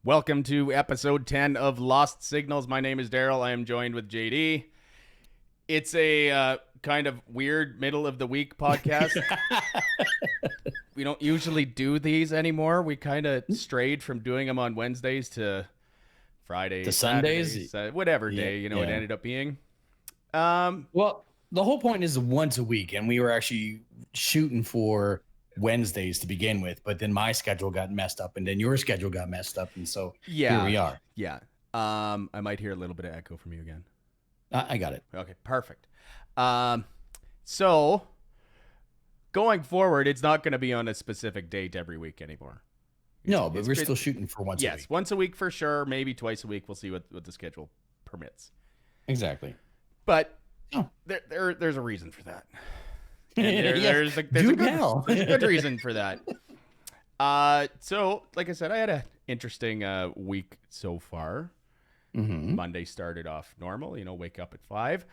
Welcome to episode 10 of Lost Signals. My name is Daryl. I am joined with JD. It's a kind of weird middle of the week podcast. We don't usually do these anymore. We kind of strayed from doing them on Wednesdays to Fridays, to Sundays, whatever day, it ended up being. Well, the whole point is once a week, and we were actually shooting for Wednesdays to begin with, but then my schedule got messed up, and then your schedule got messed up, and so here we are. Yeah. I might hear a little bit of echo from you again. I got it. Okay, perfect. So going forward, it's not going to be on a specific date every week anymore. No, but we're still shooting for once a week. Yes, once a week for sure, maybe twice a week. We'll see what the schedule permits. Exactly. But there's a reason for that. There's a good reason for that. So, like I said, I had an interesting week so far. Mm-hmm. Monday started off normal, wake up at 5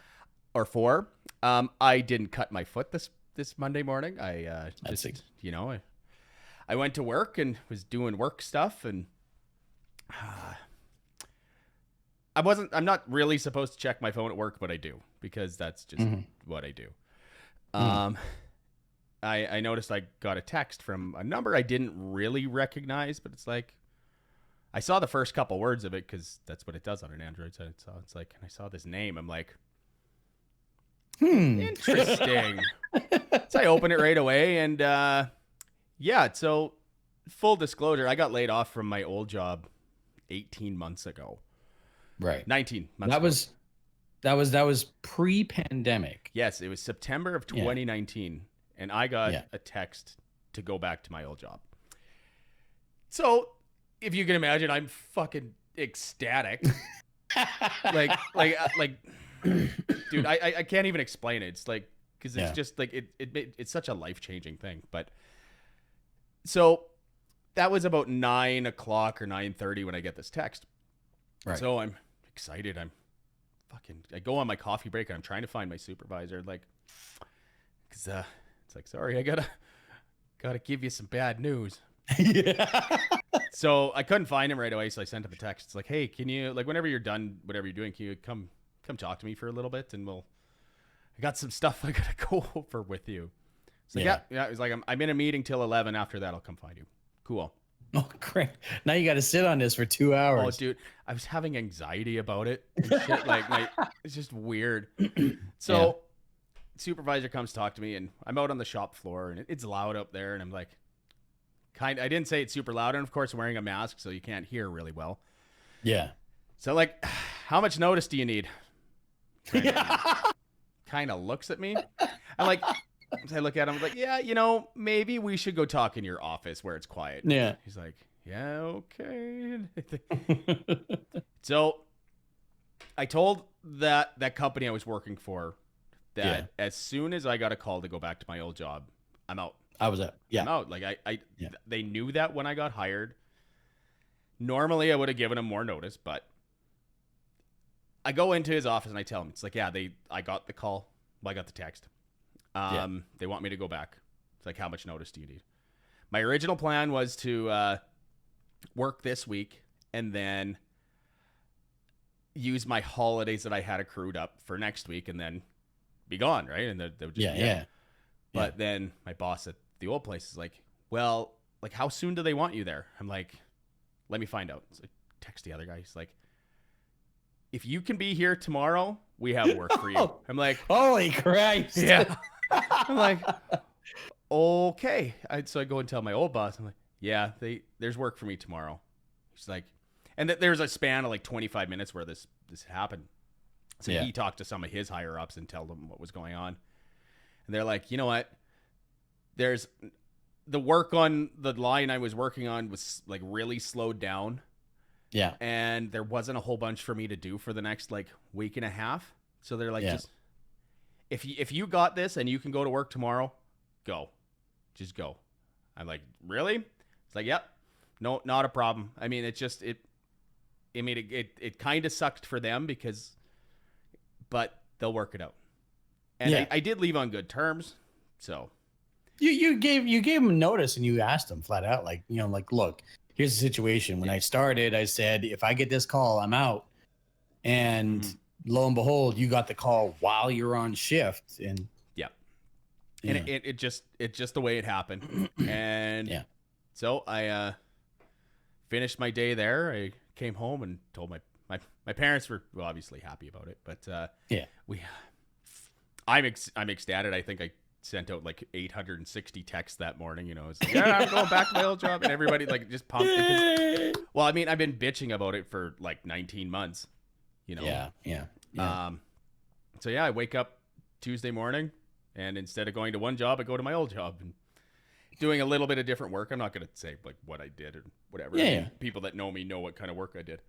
or 4. I didn't cut my foot this Monday morning. I went to work and was doing work stuff, and I'm not really supposed to check my phone at work, but I do, because that's just what I do. I noticed I got a text from a number I didn't really recognize, but it's like, I saw the first couple words of it because that's what it does on an Android. So it's like, and I saw this name. I'm like, interesting. So I open it right away, and so full disclosure, I got laid off from my old job 18 months ago. Right. 19 months ago. That was pre-pandemic. Yes, it was September of 2019, and I got a text to go back to my old job. So, if you can imagine, I'm fucking ecstatic. like, dude, I can't even explain it. It's like, because it's just like it's such a life-changing thing. But so that was about 9 o'clock or 9:30 when I get this text. Right. So I'm excited. I go on my coffee break, and I'm trying to find my supervisor, like, because it's like, sorry, I gotta give you some bad news. Yeah. So I couldn't find him right away, so I sent him a text. It's like, hey, can you, like, whenever you're done whatever you're doing, can you come talk to me for a little bit, and I got some stuff I gotta go over with you. It's like, yeah. It's like, I'm in a meeting till 11. After that, I'll come find you. Cool. Oh, great. Now you got to sit on this for 2 hours. Oh, dude, I was having anxiety about it and shit. It's just weird. So supervisor comes talk to me, and I'm out on the shop floor, and it's loud up there, and I'm like, I didn't say it's super loud, and of course I'm wearing a mask, so you can't hear really well. Yeah. So, like, how much notice do you need? Kind of looks at me. I'm like, I look at him, I'm like, yeah, maybe we should go talk in your office where it's quiet. Yeah. He's like, yeah, okay. So I told that company I was working for that as soon as I got a call to go back to my old job, I'm out. I was out. Yeah. I'm out. Like, they knew that when I got hired. Normally I would have given him more notice, but I go into his office and I tell him, it's like, I got the call. Well, I got the text. They want me to go back. It's like, how much notice do you need? My original plan was to work this week and then use my holidays that I had accrued up for next week and then be gone, right? And they would just But then my boss at the old place is like, well, like, how soon do they want you there? I'm like, let me find out. So I text the other guy. He's like, if you can be here tomorrow, we have work for you. I'm like, holy Christ. Yeah. I'm like, okay. So I go and tell my old boss, I'm like, yeah, there's work for me tomorrow. He's like, and there's a span of like 25 minutes where this happened. So he talked to some of his higher ups and tell them what was going on. And they're like, you know what? There's the work on the line I was working on was like really slowed down. Yeah. And there wasn't a whole bunch for me to do for the next like week and a half. So they're like, just if you got this and you can go to work tomorrow, go. Just go. I'm like, really? It's like, yep. No, not a problem. I mean, it kind of sucked for them but they'll work it out. And I did leave on good terms. So you gave him notice, and you asked him flat out, like, look, here's the situation. When I started, I said, if I get this call, I'm out. And lo and behold, you got the call while you're on shift. And and it just the way it happened. And so I finished my day there. I came home and told my parents were obviously happy about it, but I'm ecstatic. I think I sent out like 860 texts that morning. You know, it's like, I'm going back to my old job, and everybody like just pumped. Well, I mean, I've been bitching about it for like 19 months. You know. Yeah. So I wake up Tuesday morning, and instead of going to one job, I go to my old job and doing a little bit of different work. I'm not going to say like what I did or whatever. Yeah, I mean, people that know me know what kind of work I did.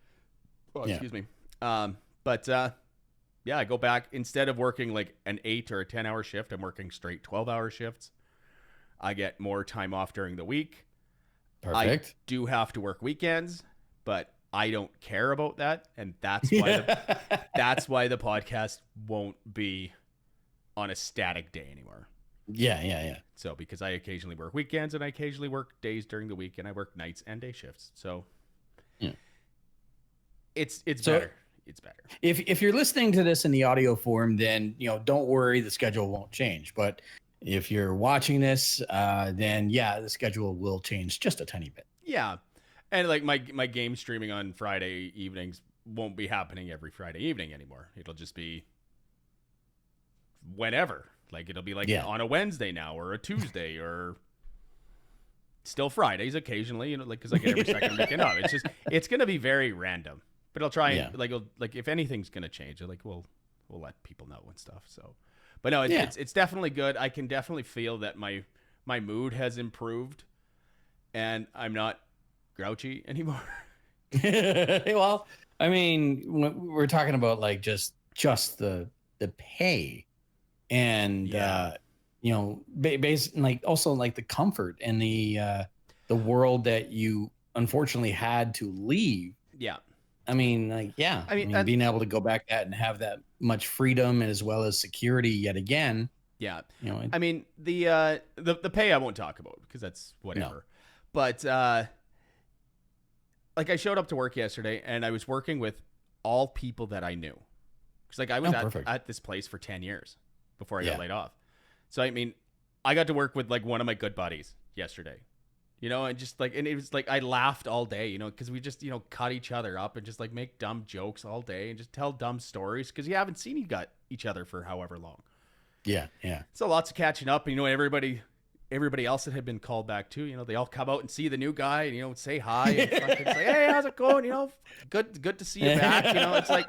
Oh, excuse me. But I go back, instead of working like an 8 or a 10-hour shift, I'm working straight 12-hour shifts. I get more time off during the week. Perfect. I do have to work weekends, but I don't care about that, and that's why that's why the podcast won't be on a static day anymore. Yeah. So because I occasionally work weekends and I occasionally work days during the week, and I work nights and day shifts. So it's better. It's better. If you're listening to this in the audio form, then don't worry, the schedule won't change. But if you're watching this, then the schedule will change just a tiny bit. Yeah. And like my game streaming on Friday evenings won't be happening every Friday evening anymore. It'll just be whenever. Like it'll be like on a Wednesday now, or a Tuesday, or still Fridays occasionally, like because I get every second weekend off. It's gonna be very random. But I'll try and like if anything's gonna change, we'll let people know and stuff. So, but no, it's definitely good. I can definitely feel that my mood has improved, and I'm not grouchy anymore. Well, I mean, we're talking about like just the pay, and based like also like the comfort and the world that you unfortunately had to leave. Yeah. I mean, being able to go back at and have that much freedom as well as security yet again. Yeah. I mean, the pay I won't talk about because that's whatever. No. But like I showed up to work yesterday and I was working with all people that I knew. Because like I was at this place for 10 years before I got laid off. So I mean, I got to work with like one of my good buddies yesterday. And just like, and it was like, I laughed all day, because we just, cut each other up and just like make dumb jokes all day and just tell dumb stories because you haven't seen each other for however long. Yeah. So lots of catching up, and, everybody else that had been called back too, they all come out and see the new guy and, say hi and fucking say, hey, how's it going? Good to see you back. It's like,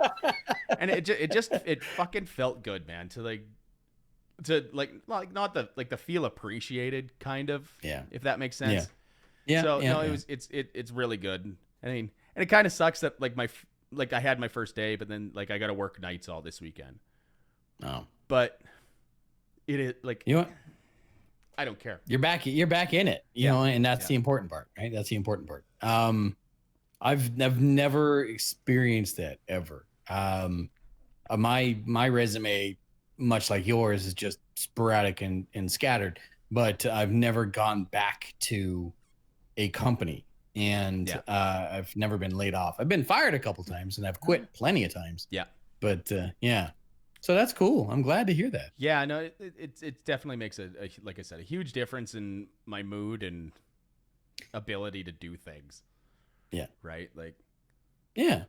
and it fucking felt good, man, to not the feel appreciated kind of, if that makes sense. Yeah. So it's really good. I mean, and it kind of sucks that I had my first day, but then like I got to work nights all this weekend. Oh, but it is like, I don't care. You're back in it, you know, and that's the important part, right? That's the important part. I've never experienced that ever. My resume, much like yours, is just sporadic and scattered, but I've never gone back to a company, and I've never been laid off. I've been fired a couple times, and I've quit plenty of times. Yeah. But so that's cool. I'm glad to hear that. Yeah, no, it definitely makes like I said, a huge difference in my mood and ability to do things. Yeah. Right. Like. Yeah.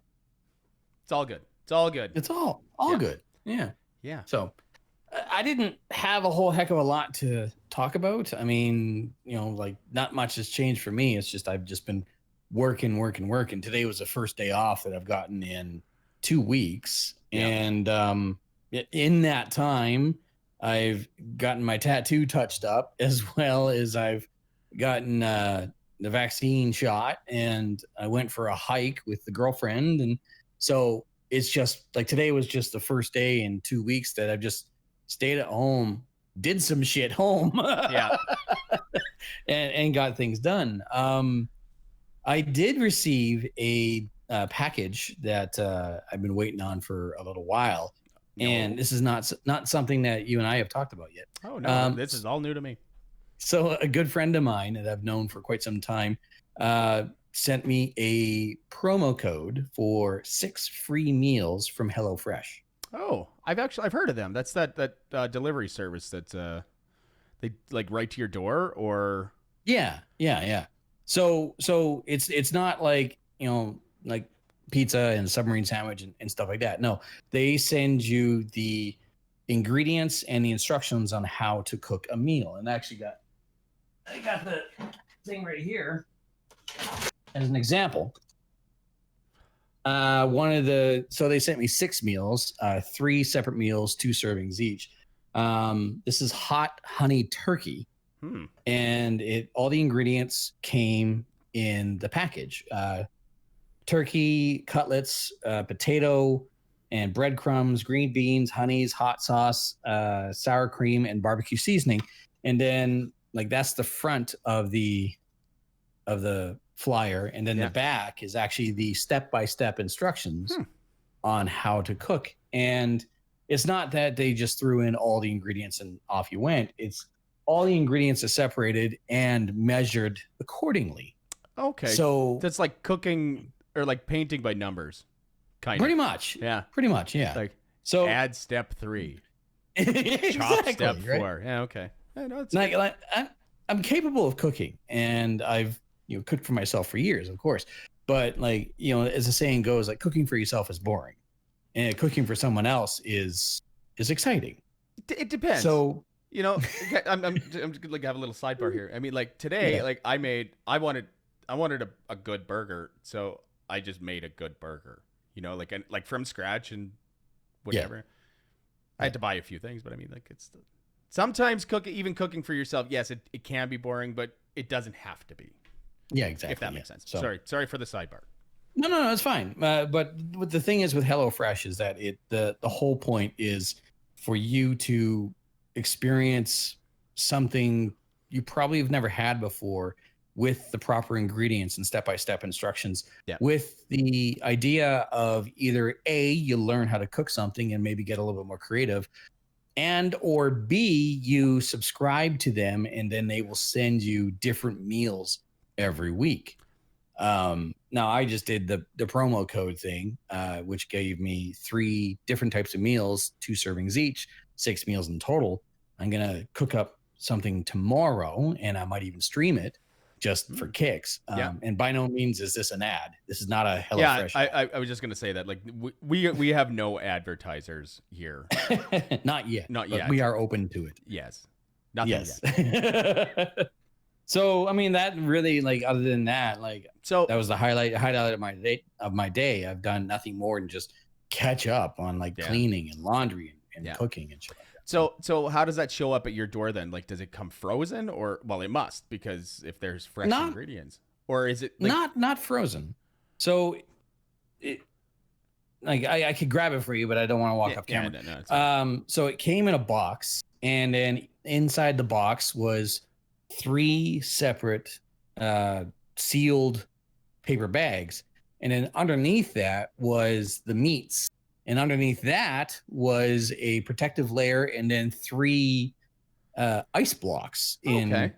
It's all good. It's all good. It's all good. Yeah. Yeah. So I didn't have a whole heck of a lot to talk about. I mean, like not much has changed for me. It's just I've just been working. Today was the first day off that I've gotten in 2 weeks. Yeah. And in that time, I've gotten my tattoo touched up, as well as I've gotten the vaccine shot, and I went for a hike with the girlfriend. And so it's just like today was just the first day in 2 weeks that I've just stayed at home, did some shit home, and got things done. I did receive a package that I've been waiting on for a little while, and this is not something that you and I have talked about yet. Oh no, this is all new to me. So a good friend of mine that I've known for quite some time sent me a promo code for 6 free meals from HelloFresh. Oh, I've heard of them. That's that delivery service that they like right to your door, or Yeah. So it's not like, like pizza and submarine sandwich and stuff like that. No, they send you the ingredients and the instructions on how to cook a meal. And I got the thing right here as an example. So they sent me 6 meals, 3 separate meals, 2 servings each. This is hot honey turkey. And all the ingredients came in the package. Turkey cutlets, potato and breadcrumbs, green beans, honeys, hot sauce, sour cream, and barbecue seasoning. And then like that's the front of the flyer, and then the back is actually the step-by-step instructions on how to cook. And it's not that they just threw in all the ingredients and off you went. It's all the ingredients are separated and measured accordingly. Okay. So that's like cooking or like painting by numbers. Pretty much. Yeah. Pretty much. Yeah. Like, so add step 3. Exactly, chop step 4. Right? Yeah. Okay. I know it's like I'm capable of cooking, and I've cooked for myself for years, of course. But like, as the saying goes, like cooking for yourself is boring, and cooking for someone else is exciting. It depends. So, I'm just gonna have a little sidebar here. I mean, like today, like I wanted a good burger, so I just made a good burger. Like from scratch and whatever. Yeah. I had to buy a few things, but I mean, like sometimes cooking for yourself. Yes, it can be boring, but it doesn't have to be. Yeah, exactly. If that makes sense. So, sorry for the sidebar. No, it's fine. But what the thing is with HelloFresh is that the whole point is for you to experience something you probably have never had before with the proper ingredients and step-by-step instructions, with the idea of either A, you learn how to cook something and maybe get a little bit more creative, and or B, you subscribe to them and then they will send you different meals every week. Now I just did the promo code thing, which gave me 3 different types of meals, 2 servings each, 6 meals in total. I'm going to cook up something tomorrow, and I might even stream it just for kicks. And by no means is this an ad. This is not a HelloFresh. Yeah, I was just going to say that, like, we have no advertisers here. Not yet. Not yet. We are open to it. Yes. Nothing yet. So, I mean, that really, like, other than that, like, so that was the highlight of my day. I've done nothing more than just catch up on like cleaning and laundry and cooking and shit like that. So how does that show up at your door then? Like, does it come frozen, or, well, it must, because if there's fresh ingredients, or is it like... not frozen? So I could grab it for you, but I don't want to walk off camera. No, so it came in a box, and then inside the box was 3 separate sealed paper bags, and then underneath that was the meats, and underneath that was a protective layer, and then 3 ice blocks in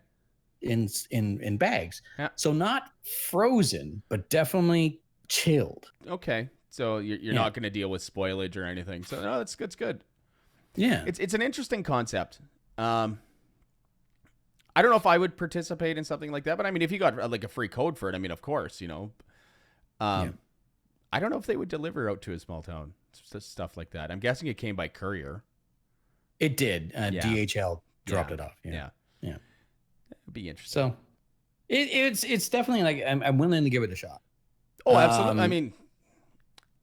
bags. So not frozen, but definitely chilled. Okay, so you're not going to deal with spoilage or anything. So no, that's good. Yeah, it's an interesting concept. I don't know if I would participate in something like that, but I mean, if you got like a free code for it, I mean, of course, I don't know if they would deliver out to a small town, stuff like that. I'm guessing it came by courier. It did. DHL dropped it off. Yeah. It'd be interesting. So it's definitely like, I'm willing to give it a shot. Oh, absolutely. I mean,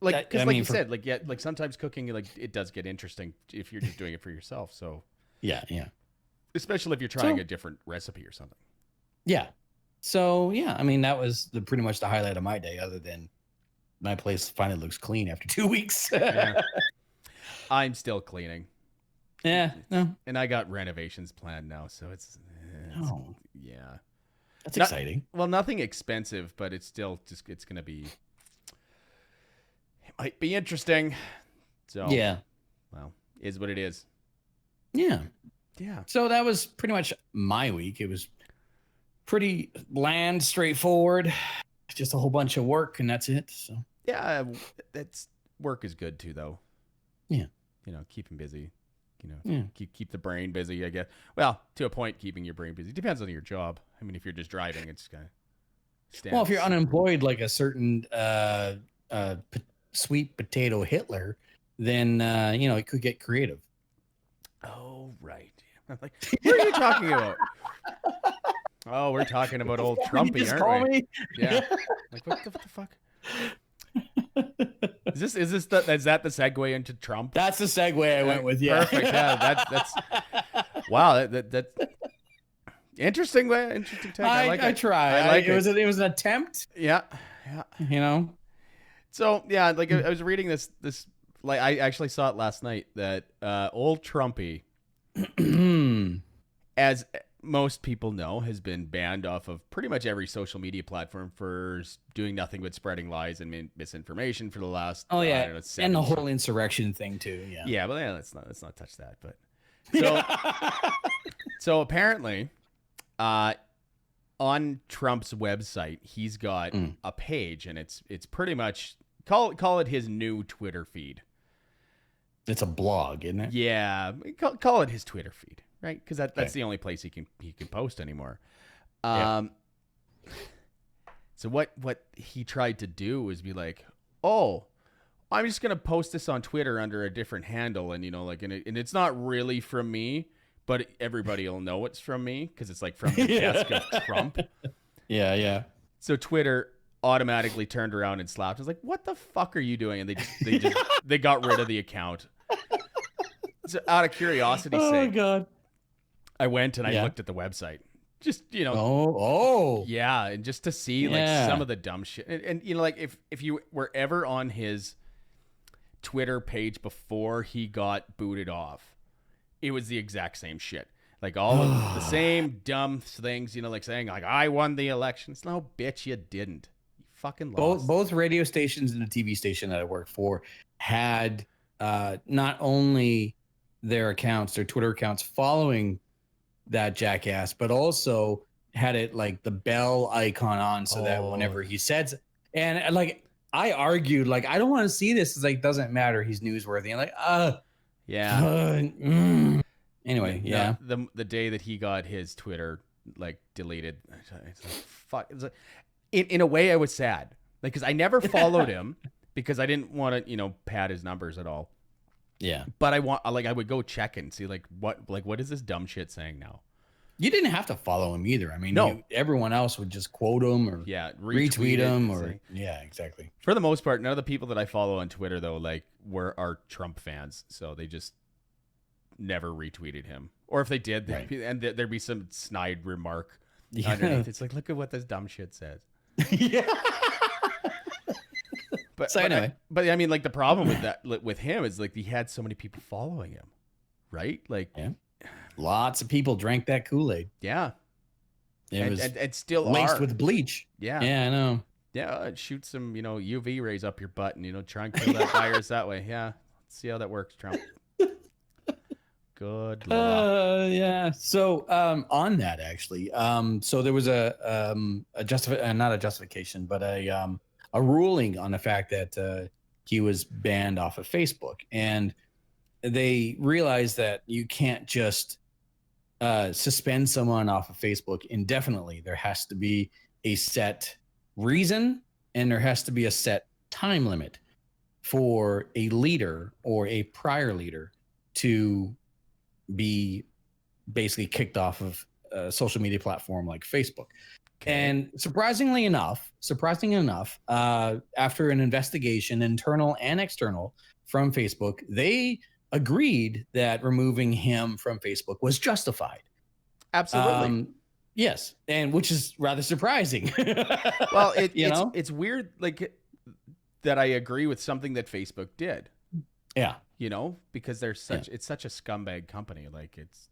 like you said, like sometimes cooking, like it does get interesting if you're just doing it for yourself. So yeah. Especially if you're trying a different recipe or something. Yeah. So, yeah, I mean, that was pretty much the highlight of my day, other than my place finally looks clean after 2 weeks. I'm still cleaning. Yeah. No. And I got renovations planned now, so it's yeah. That's exciting. Well, nothing expensive, but it's still just, it's going to be, it might be interesting. So, yeah. Well, is what it is. Yeah. Yeah. So that was pretty much my week. It was pretty bland, straightforward, just a whole bunch of work, and that's it. So yeah, that's work is good too, though. Yeah, keep him busy. Keep the brain busy, I guess. Well, to a point, keeping your brain busy depends on your job. I mean, if you're just driving, it's kind of well, if you're unemployed, like a certain sweet potato Hitler, then it could get creative. Oh, right. I'm like, what are you talking about? Oh, we're talking about old Trumpy, aren't we? Yeah. Like, what the fuck? Is that the segue into Trump? That's the segue I went with. Yeah. Perfect. Yeah. That's wow. That's interesting. Interesting take. I like it. I try. I like it. It was an attempt. Yeah. So yeah, like I was reading this. Like I actually saw it last night. That old Trumpy, as most people know, has been banned off of pretty much every social media platform for doing nothing but spreading lies and misinformation for the last. Oh yeah, and the whole insurrection thing too. Yeah. Yeah, but let's not touch that. But so apparently, on Trump's website, he's got a page, and it's pretty much call it his new Twitter feed. It's a blog, isn't it? Yeah, call it his Twitter feed, right? Because that's the only place he can post anymore. So what he tried to do was be like, oh, I'm just gonna post this on Twitter under a different handle, and and it's not really from me, but everybody will know it's from me because it's like from the desk of Trump. Yeah. So Twitter automatically turned around and slapped. I was like, what the fuck are you doing? And they got rid of the account. So out of curiosity's sake, God, I went and I looked at the website. Just, yeah, and just to see like some of the dumb shit. And like if you were ever on his Twitter page before he got booted off, it was the exact same shit. Like all of the same dumb things, like saying like I won the elections. No, bitch, you didn't. You fucking lost. Both radio stations and the TV station that I worked for had not only their Twitter accounts following that jackass, but also had it like the bell icon on so that whenever he said, and like I argued, like I don't want to see this. It's like doesn't matter. He's newsworthy. And like, Anyway, yeah. The day that he got his Twitter like deleted, it's like fuck. It's like, in a way, I was sad, like because I never followed him because I didn't want to pad his numbers at all. Yeah, but I would go check and see what is this dumb shit saying now. You didn't have to follow him either. I mean, no. Everyone else would just quote him or retweet him or exactly. For the most part, none of the people that I follow on Twitter though are Trump fans, so they just never retweeted him, or if they did, there'd be some snide remark underneath. It's like, look at what this dumb shit says. Yeah. But I mean, like the problem with him is like he had so many people following him, right? Like, lots of people drank that Kool-Aid. Yeah, and still laced with bleach. Yeah, I know. Yeah, shoot some UV rays up your butt and try and kill that virus that way. Yeah, let's see how that works, Trump. Good luck. Yeah. So on that actually, so there was not a justification, but a ruling on the fact that he was banned off of Facebook, and they realized that you can't just suspend someone off of Facebook indefinitely. There has to be a set reason, and there has to be a set time limit for a leader or a prior leader to be basically kicked off of a social media platform like Facebook. Okay. And surprisingly enough, after an investigation, internal and external, from Facebook, they agreed that removing him from Facebook was justified. Absolutely. Yes, and which is rather surprising. Well, it's weird, like that. I agree with something that Facebook did. Yeah, because it's such a scumbag company. Like it's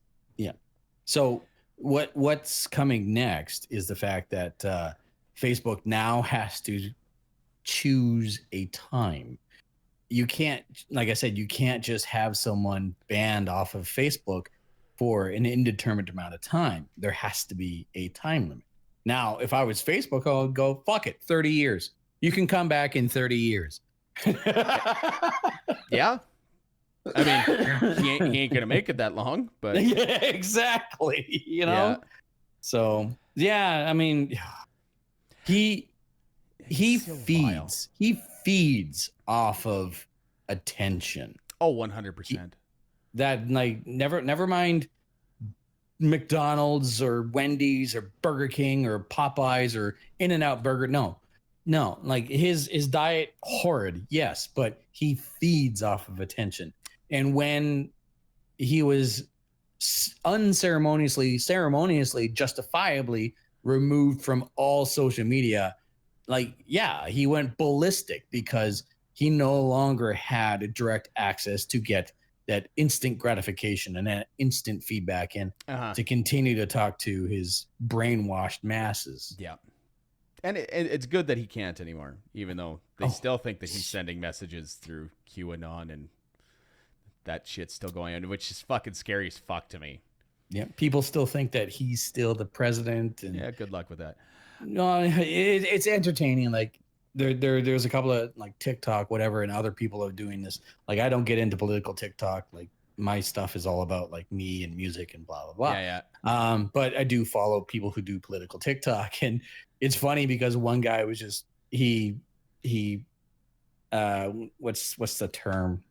So what's coming next is the fact that Facebook now has to choose a time. You can't, like I said, you can't just have someone banned off of Facebook for an indeterminate amount of time. There has to be a time limit. Now, if I was Facebook, I would go, fuck it, 30 years. You can come back in 30 years. Yeah. I mean, he ain't going to make it that long, but. Yeah, exactly. You know? Yeah. So, yeah, I mean, he feeds off of attention. Oh, 100%. That, like, never mind McDonald's or Wendy's or Burger King or Popeyes or In-N-Out Burger. No, like his diet horrid, yes, but he feeds off of attention. And when he was ceremoniously, justifiably removed from all social media, like, yeah, he went ballistic because he no longer had direct access to get that instant gratification and that instant feedback and to continue to talk to his brainwashed masses. Yeah. And it's good that he can't anymore, even though they still think that he's sending messages through QAnon and that shit's still going on, which is fucking scary as fuck to me. Yeah. People still think that he's still the president. And yeah, good luck with that. No, it's entertaining. Like, there's a couple of like TikTok, whatever, and other people are doing this. Like, I don't get into political TikTok. Like, my stuff is all about like me and music and blah, blah, blah. Yeah. But I do follow people who do political TikTok. And it's funny because one guy was just, what's the term?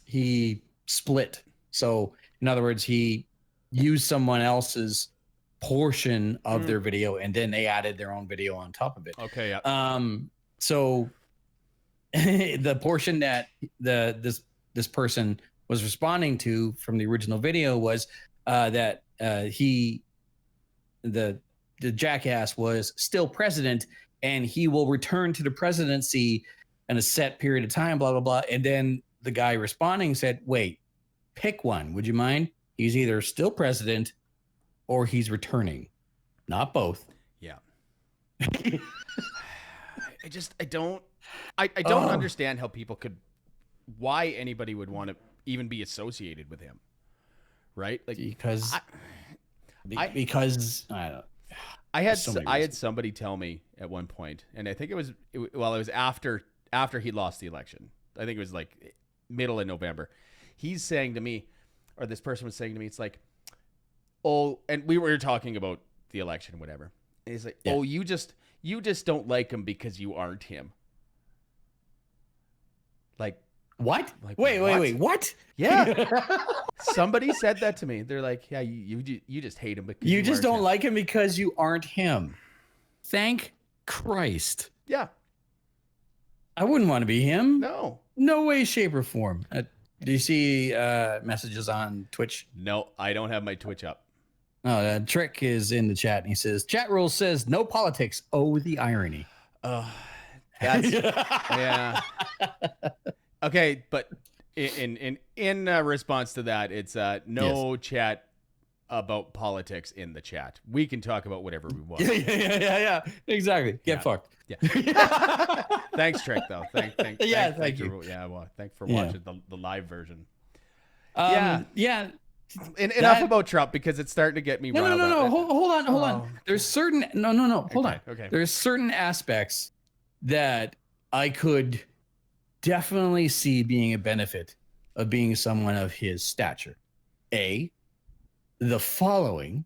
He split. So in other words, he used someone else's portion of their video and then they added their own video on top of it. Okay. Yeah. So the portion that this person was responding to from the original video was that the jackass was still president and he will return to the presidency in a set period of time, blah, blah, blah. And then the guy responding said, wait, pick one. Would you mind? He's either still president or he's returning, not both. Yeah. I don't understand how people why anybody would want to even be associated with him. Right? Like, because I had somebody tell me at one point, and I think it was after he lost the election. I think it was like middle of November. He's saying to me, or this person was saying to me, it's like, oh, and we were talking about the election, whatever. And he's like, yeah. Oh, you just don't like him because you aren't him. Like, what? Like, wait, what? Yeah. Somebody said that to me. They're like, yeah, you just hate him because you just don't like him because you aren't him. Thank Christ. Yeah. I wouldn't want to be him. No way, shape, or form. Do you see messages on Twitch? No, I don't have my Twitch up. Oh, Trick is in the chat and he says, chat rule says no politics. Oh, the irony. Yeah. Okay, but in response to that, it's no chat about politics in the chat. We can talk about whatever we want. Yeah. Exactly. Get fucked. Yeah. Thanks, Trick, though. Thank you. Yeah, well, thanks for watching the live version. Yeah. Enough about Trump because it's starting to get me riled up. No. Hold on. There's certain Hold on. Okay. There's certain aspects that I could definitely see being a benefit of being someone of his stature. A, the following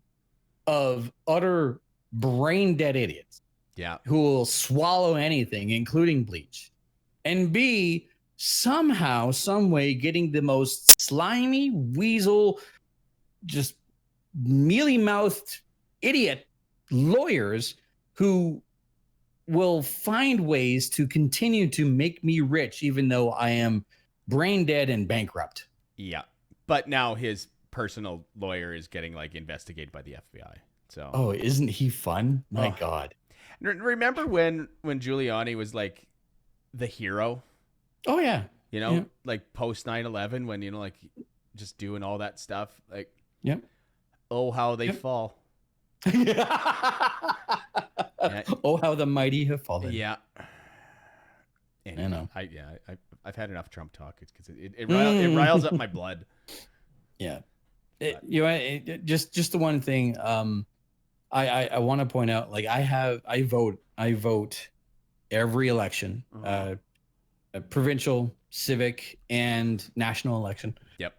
of utter brain dead idiots. Yeah. Who will swallow anything, including bleach. And B, somehow, some way getting the most slimy, weasel, just mealy-mouthed idiot lawyers who will find ways to continue to make me rich, even though I am brain dead and bankrupt. Yeah. But now his personal lawyer is getting like investigated by the FBI. So. Oh, isn't he fun? My God. Remember when Giuliani was like the hero? Oh yeah. You know, like post 9/11 when, you know, like just doing all that stuff. Like, yep. Oh, how they fall. Oh, how the mighty have fallen. Yeah. Anyway, I know. I've had enough Trump talk. It's because it riles up my blood. Yeah. Just the one thing. I want to point out, like I vote every election, provincial, civic, and national election. Yep.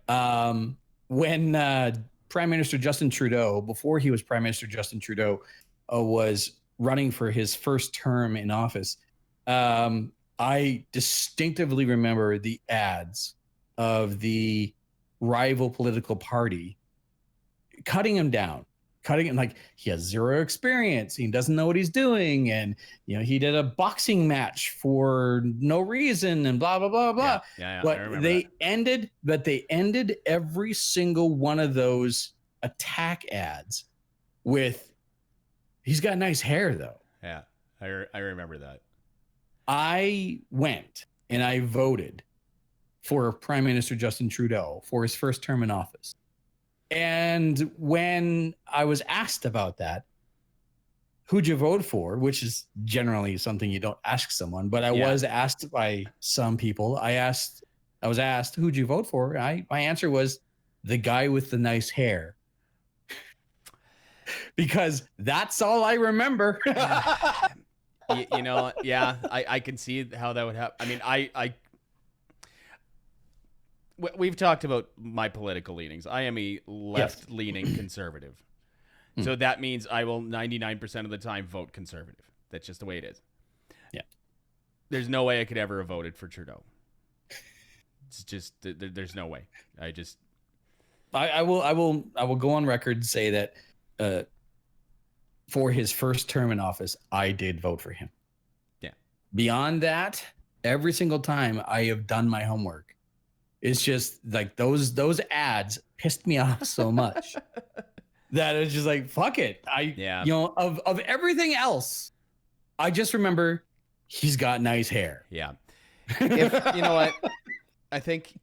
When Prime Minister Justin Trudeau, before he was Prime Minister Justin Trudeau, was running for his first term in office, I distinctively remember the ads of the rival political party cutting him down, like he has zero experience, he doesn't know what he's doing, and he did a boxing match for no reason, and blah blah blah blah. Yeah, but they ended every single one of those attack ads with, he's got nice hair though. Yeah, I remember that. I went and I voted for Prime Minister Justin Trudeau for his first term in office. And when I was asked about that, who'd you vote for, which is generally something you don't ask someone, but I was asked by some people. I was asked, who'd you vote for? My answer was the guy with the nice hair. Because that's all I remember. I can see how that would happen. I mean, we've talked about my political leanings. I am a left-leaning conservative. So that means I will 99% of the time vote conservative. That's just the way it is. Yeah. There's no way I could ever have voted for Trudeau. It's just, there's no way. I will go on record and say that for his first term in office, I did vote for him. Yeah. Beyond that, every single time I have done my homework, it's just like those ads pissed me off so much that it's just like, fuck it. Of everything else, I just remember he's got nice hair. Yeah. If you know what, I think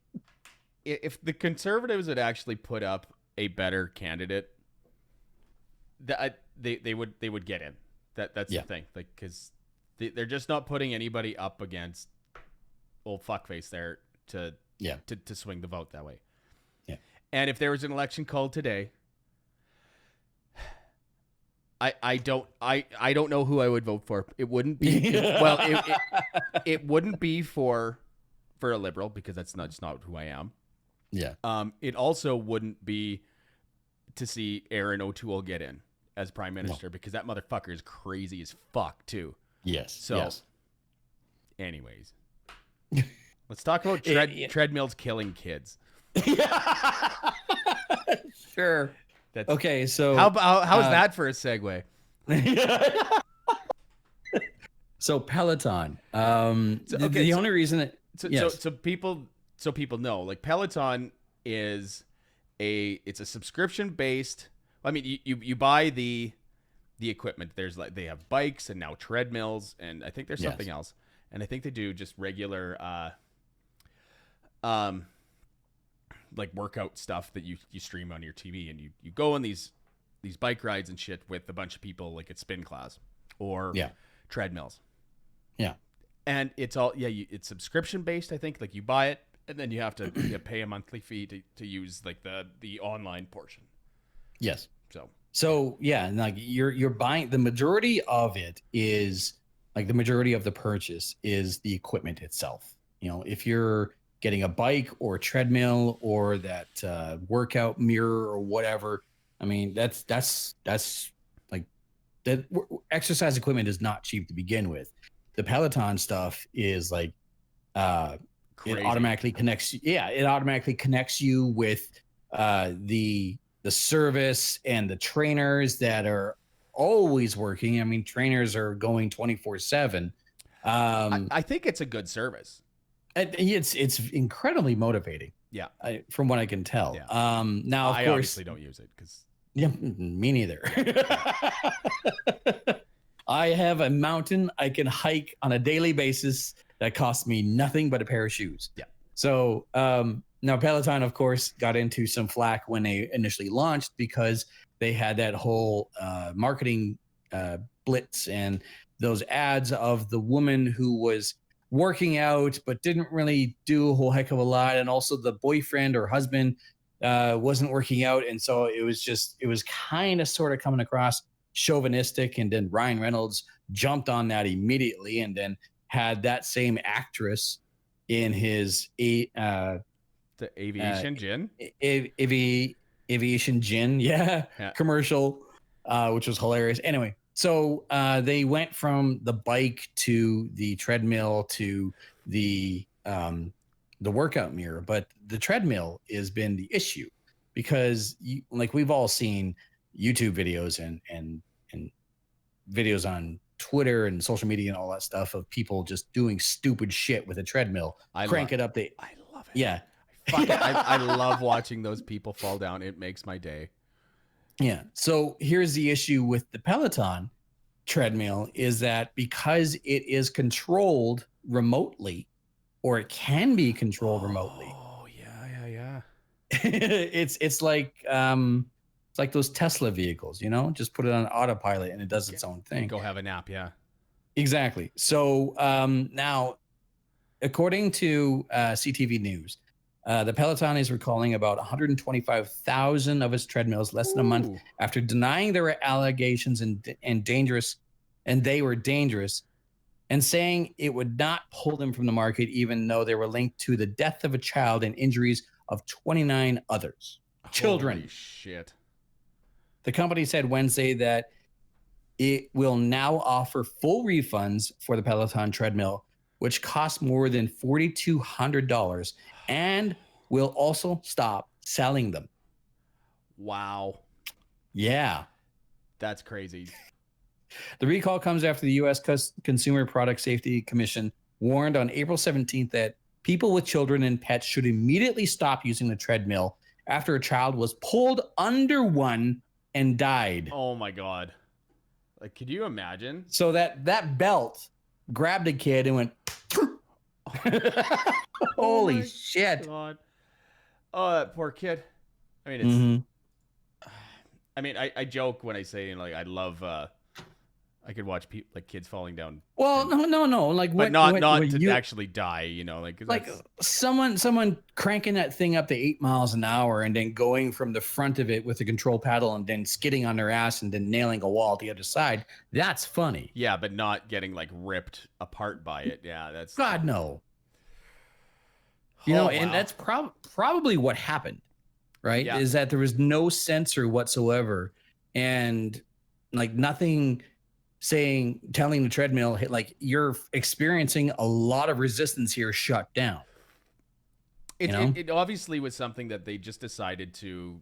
if the Conservatives had actually put up a better candidate, that they would get in. That's the thing. Like, because they're just not putting anybody up against old fuckface there to swing the vote that way. Yeah. And if there was an election called today, I don't know who I would vote for. It wouldn't be it wouldn't be for a Liberal, because that's not who I am. Yeah. It also wouldn't be to see Aaron O'Toole get in as Prime Minister, because that motherfucker is crazy as fuck too. Yes. So anyways. Let's talk about treadmills killing kids. Sure. That's, okay, so how's that for a segue? So Peloton. The only reason so people know, like, Peloton is it's a subscription based. I mean, you buy the equipment. There's like, they have bikes and now treadmills, and I think there's something else. And I think they do just regular like workout stuff that you stream on your TV, and you go on these bike rides and shit with a bunch of people, like at spin class or treadmills. Yeah. And it's all it's subscription based, I think. Like, you buy it and then you have to pay a monthly fee to use like the online portion. Yes. So yeah, and like you're buying, the majority of it is like, the majority of the purchase is the equipment itself. If you're getting a bike or a treadmill or that workout mirror or whatever, I mean, that's like, that exercise equipment is not cheap to begin with. The Peloton stuff is like, it automatically connects. Yeah, it automatically connects you with the service and the trainers that are always working. I mean, trainers are going 24/7. I think it's a good service. It's incredibly motivating. Yeah, from what I can tell. Yeah. Now, of I course, obviously don't use it because. Yeah, me neither. I have a mountain I can hike on a daily basis that costs me nothing but a pair of shoes. Yeah. So now Peloton, of course, got into some flack when they initially launched, because they had that whole marketing blitz and those ads of the woman who was working out but didn't really do a whole heck of a lot, and also the boyfriend or husband wasn't working out. And so it was kind of sort of coming across chauvinistic. And then Ryan Reynolds jumped on that immediately and then had that same actress in his the aviation gin, aviation gin, yeah. Commercial, which was hilarious. Anyway, so they went from the bike to the treadmill to the workout mirror, but the treadmill has been the issue because like we've all seen YouTube videos and videos on Twitter and social media and all that stuff of people just doing stupid shit with a treadmill. I love it. I love it. Yeah. I love watching those people fall down. It makes my day. Yeah. So here's the issue with the Peloton treadmill is that because it is controlled remotely, or it can be controlled remotely. Oh yeah. It's like those Tesla vehicles, just put it on autopilot and it does its own thing. Go have a nap. Yeah, exactly. So now, according to CTV News, the Peloton is recalling about 125,000 of its treadmills less than a month after denying there were allegations and they were dangerous, and saying it would not pull them from the market, even though they were linked to the death of a child and injuries of 29 others. Children. Holy shit. The company said Wednesday that it will now offer full refunds for the Peloton treadmill, which costs more than $4,200, and will also stop selling them. Wow. Yeah. That's crazy. The recall comes after the U.S. Consumer Product Safety Commission warned on April 17th that people with children and pets should immediately stop using the treadmill after a child was pulled under one and died. Oh my God. Like, could you imagine? So that belt grabbed a kid and went, holy shit. God. Oh, that poor kid. I mean, it's, I mean, I joke when I say, like, I love, I could watch people like kids falling down. Well, no. Like, but not to actually die, like someone cranking that thing up to 8 miles an hour and then going from the front of it with the control paddle and then skidding on their ass and then nailing a wall at the other side. That's funny. Yeah, but not getting like ripped apart by it. Yeah, that's God no. And that's probably what happened, right? Yeah. Is that there was no sensor whatsoever, and like nothing. Telling the treadmill, like, you're experiencing a lot of resistance here, shut down. It obviously was something that they just decided to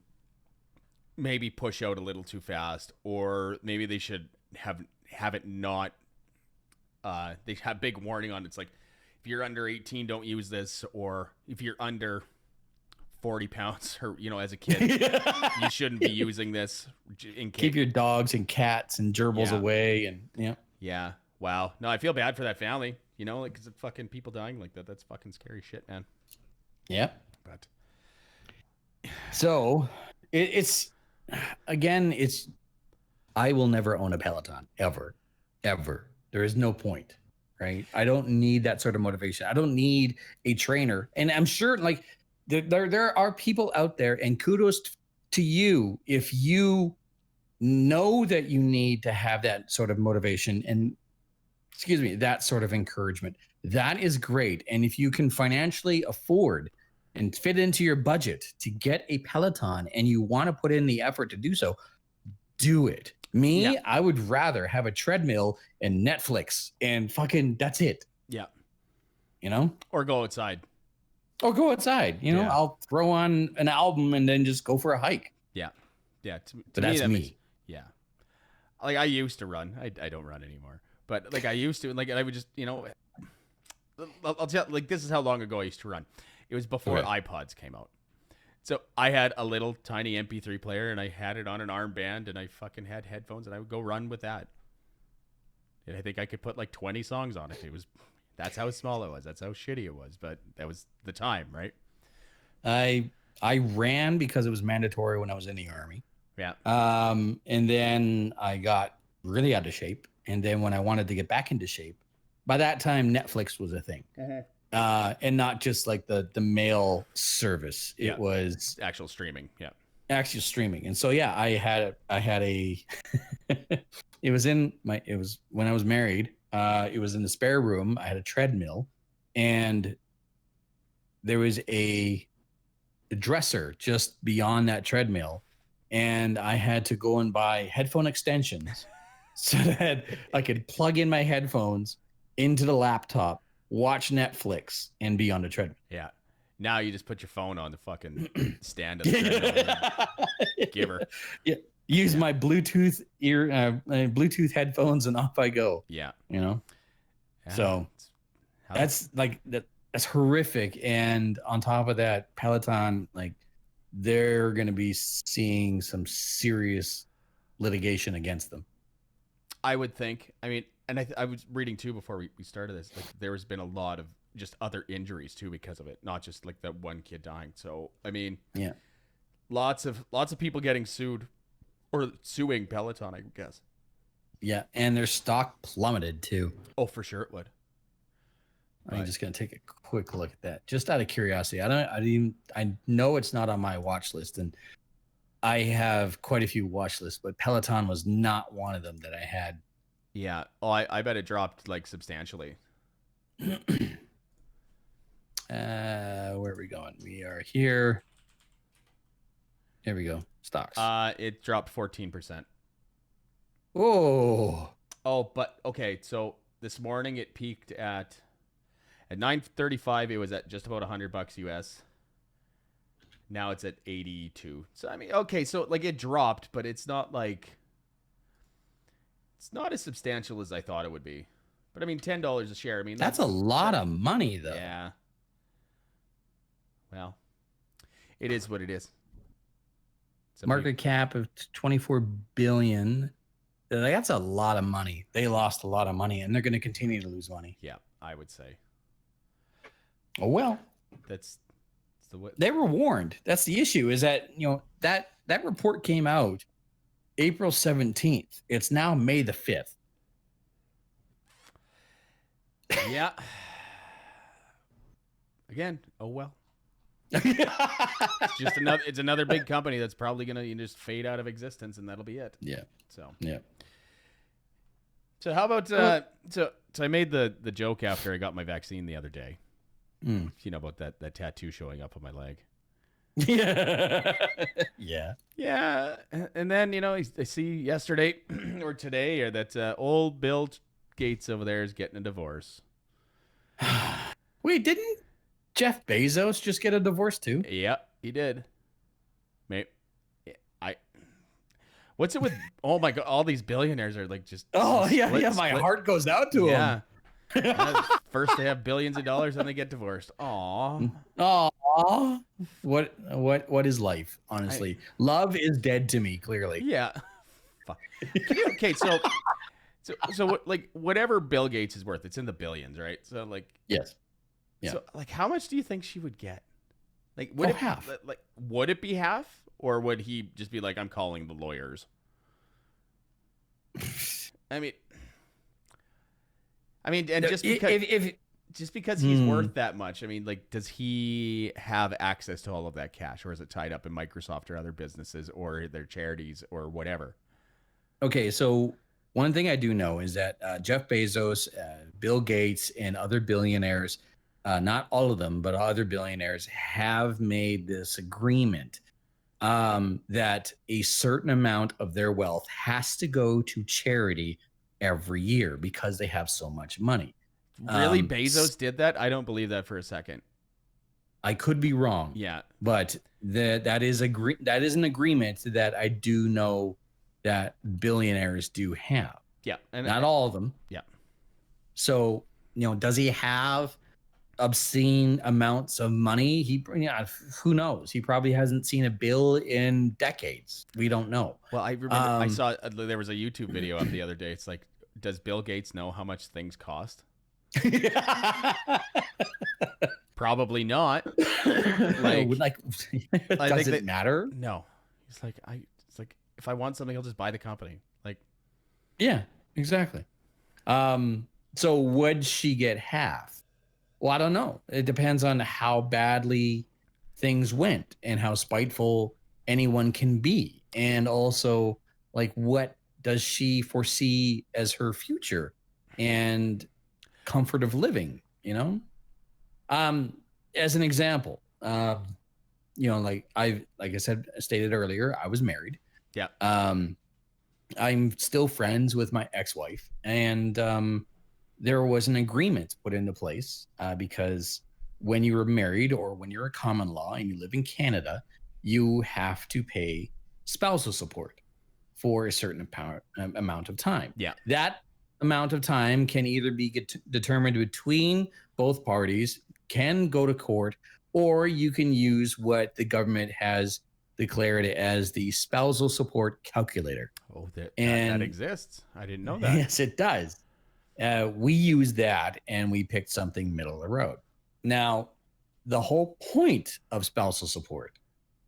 maybe push out a little too fast, or maybe they should have it not. They have big warning on it. It's like, if you're under 18, don't use this, or if you're under 40 pounds or as a kid, you shouldn't be using this in case. Keep your dogs and cats and gerbils away. And yeah. Wow. No, I feel bad for that family, like, cause fucking people dying like that. That's fucking scary shit, man. Yeah. But so it's I will never own a Peloton ever. There is no point, right? I don't need that sort of motivation. I don't need a trainer. And I'm sure, like, there are people out there, and kudos to you if you know that you need to have that sort of motivation and that sort of encouragement. That is great. And if you can financially afford and fit into your budget to get a Peloton and you want to put in the effort to do so, do it. I would rather have a treadmill and Netflix and fucking that's it. Yeah. Or go outside. I'll throw on an album and then just go for a hike. Yeah. But that's me. Yeah. Like, I used to run. I don't run anymore. But like, I used to, like, I would just, I'll tell, like, this is how long ago I used to run. It was before iPods came out. So I had a little tiny MP3 player, and I had it on an armband, and I fucking had headphones, and I would go run with that. And I think I could put like 20 songs on it. That's how small it was. That's how shitty it was. But that was the time, right? I ran because it was mandatory when I was in the Army. Yeah. And then I got really out of shape. And then when I wanted to get back into shape, by that time Netflix was a thing. And not just like the mail service. It was actual streaming. Yeah. Actual streaming. And so, yeah, I had a, it was when I was married. It was in the spare room. I had a treadmill, and there was a dresser just beyond that treadmill. And I had to go and buy headphone extensions so that I could plug in my headphones into the laptop, watch Netflix, and be on the treadmill. Yeah. Now you just put your phone on the fucking stand of the treadmill. Give her. Yeah. Use my Bluetooth Bluetooth headphones, and off I go. Yeah. Yeah, so that's like that's horrific. And on top of that, Peloton, like, they're going to be seeing some serious litigation against them. I would think. I mean, and I was reading too before we started this. Like, there has been a lot of just other injuries too because of it, not just like that one kid dying. So I mean, yeah, lots of people getting sued or suing Peloton, I guess. Yeah, and their stock plummeted too. Oh, for sure it would. I'm just gonna take a quick look at that, just out of curiosity. I know it's not on my watch list, and I have quite a few watch lists, but Peloton was not one of them that I had. Yeah. Oh, I bet it dropped like substantially. Where are we going? We are here. Here we go. Stocks. It dropped 14%. Oh, but okay. So this morning it peaked at 9:35. It was at just about $100 US. Now it's at 82. So I mean, okay. So like it dropped, but it's not as substantial as I thought it would be. But I mean, $10 a share. I mean, that's a lot of money, though. Yeah. Well, it is what it is. Market cap of 24 billion. That's a lot of money. They lost a lot of money, and they're going to continue to lose money. Yeah, I would say. Oh well, that's the way they were warned. That's the issue. Is that that report came out April 17th. It's now May the 5th. Yeah. Again, oh well. It's another big company that's probably gonna just fade out of existence, and that'll be it. Yeah. So yeah. So how about so I made the joke after I got my vaccine the other day. You know about that tattoo showing up on my leg. Yeah. Yeah. Yeah. And then I see yesterday or today or that old Bill Gates over there is getting a divorce. Wait, didn't Jeff Bezos just get a divorce too? Yeah, he did. Maybe what's it with? Oh my God! All these billionaires are like just. Oh yeah. My heart goes out to him. First they have billions of dollars, then they get divorced. Aw. What is life? Honestly, love is dead to me. Clearly. Yeah. Fuck. Okay, so like whatever Bill Gates is worth, it's in the billions, right? So like. Yes. Yeah. So like, how much do you think she would get? Like, would it half? Like, would it be half, or would he just be like, "I'm calling the lawyers"? I mean, and just because he's worth that much, I mean, like, does he have access to all of that cash, or is it tied up in Microsoft or other businesses or their charities or whatever? Okay, so one thing I do know is that Jeff Bezos, Bill Gates, and other billionaires. Not all of them, but other billionaires have made this agreement that a certain amount of their wealth has to go to charity every year because they have so much money. Really? Bezos did that? I don't believe that for a second. I could be wrong. Yeah. But that is an agreement that I do know that billionaires do have. Yeah. And not all of them. Yeah. So, does he have obscene amounts of money? Who knows? He probably hasn't seen a bill in decades. We don't know. Well, I remember I saw there was a YouTube video up the other day. It's like, does Bill Gates know how much things cost? Probably not. Does it matter? No. It's like if I want something, I'll just buy the company. Like, yeah, exactly. So would she get half? Well, I don't know. It depends on how badly things went and how spiteful anyone can be. And also, like, what does she foresee as her future and comfort of living, you know? As an example, like I stated earlier, I was married. Yeah. I'm still friends with my ex-wife, and there was an agreement put into place because when you were married or when you're a common law and you live in Canada, you have to pay spousal support for a certain amount of time. Yeah. That amount of time can either be determined between both parties, can go to court, or you can use what the government has declared as the spousal support calculator. Oh, that exists. I didn't know that. Yes, it does. We use that and we picked something middle of the road. Now, the whole point of spousal support,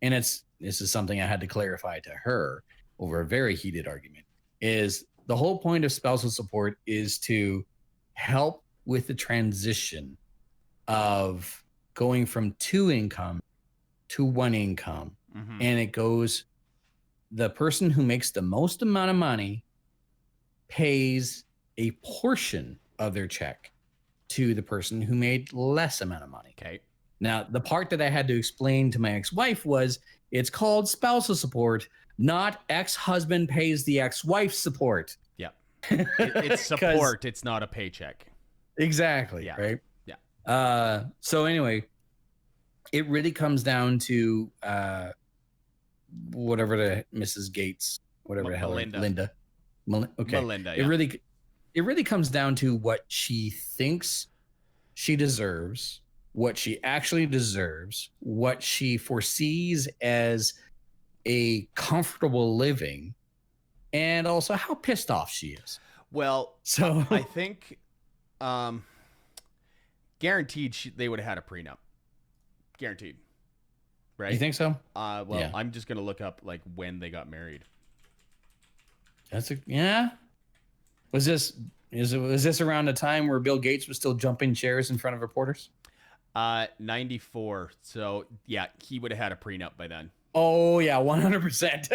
and this is something I had to clarify to her over a very heated argument, is the whole point of spousal support is to help with the transition of going from 2 income to 1 income. Mm-hmm. And it goes, the person who makes the most amount of money pays a portion of their check to the person who made less amount of money. Okay. Now, the part that I had to explain to my ex-wife was it's called spousal support, not ex-husband pays the ex-wife support. Yeah. It's support. It's not a paycheck. Exactly. Yeah. Right. Yeah. So anyway, it really comes down to whatever the Mrs. Gates, whatever the hell, Melinda. Okay. Melinda. Yeah. It really comes down to what she thinks she deserves, what she actually deserves, what she foresees as a comfortable living, and also how pissed off she is. Well, so I think guaranteed they would have had a prenup. Guaranteed. Right? You think so? Well, yeah. I'm just going to look up like when they got married. Yeah. Was this around the time where Bill Gates was still jumping chairs in front of reporters? 94. So yeah, he would have had a prenup by then. Oh yeah, 100%.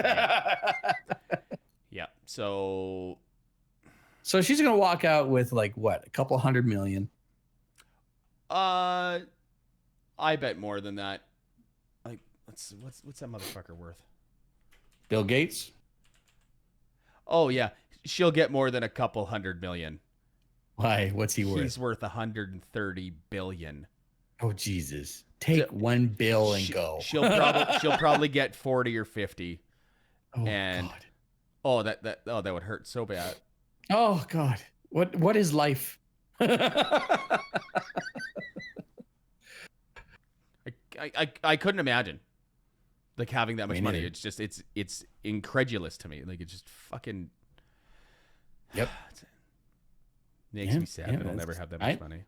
Yeah. So she's gonna walk out with like what, a couple $100 million? I bet more than that. Like, what's that motherfucker worth? Bill Gates? Oh yeah, she'll get more than a couple $100 million. Why? What's he worth? He's worth 130 billion. Oh Jesus! Take $1 billion and go. She'll probably get 40 or 50. Oh and, God! That would hurt so bad. Oh God! What is life? I couldn't imagine like having that much money. It's just it's incredulous to me. Like, it's just fucking. Yep. Makes me sad that I'll never have that much money.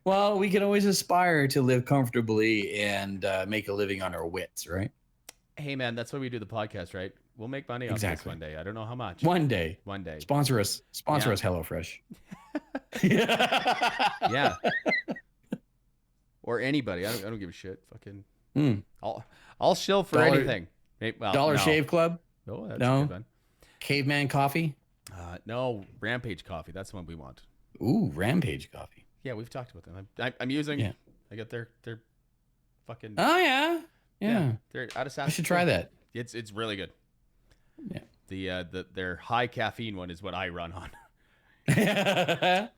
Well, we can always aspire to live comfortably and make a living on our wits, right? Hey man, that's why we do the podcast, right? We'll make money on this one day. I don't know how much. One day. Sponsor us, HelloFresh. Yeah. Or anybody. I don't give a shit. Fucking. I'll shill for anything. Dollar Shave Club. Oh, that's a good one. Caveman Coffee. No, Rampage Coffee. That's the one we want. Ooh, Rampage Coffee. Yeah, we've talked about them. I'm using. Yeah. I got their fucking. Oh yeah. They're out of Saskatoon. I should try that. It's really good. Yeah. Their high caffeine one is what I run on.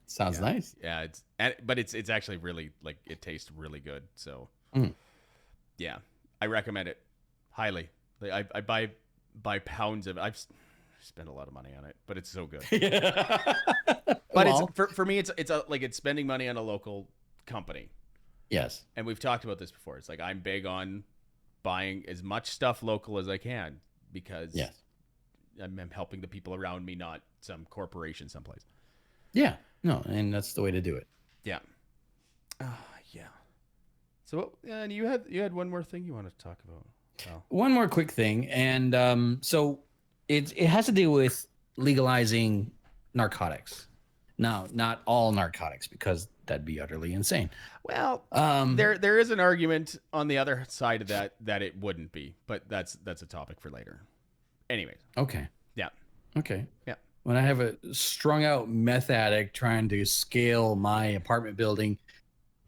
Sounds nice. Yeah, but it's actually really, like, it tastes really good. So yeah, I recommend it highly. Like, I buy pounds of it. I've spent a lot of money on it, but it's so good. But it's for me, it's spending money on a local company. Yes. And we've talked about this before. It's like, I'm big on buying as much stuff local as I can because I'm helping the people around me, not some corporation someplace. Yeah. No, and that's the way to do it. Yeah. Yeah. So, and you had one more thing you wanted to talk about. Oh. One more quick thing, and so it has to do with legalizing narcotics. Now, not all narcotics, because that'd be utterly insane. Well, there is an argument on the other side of that it wouldn't be, but that's a topic for later. Anyways. Okay. Yeah. Okay. Yeah. When I have a strung out meth addict trying to scale my apartment building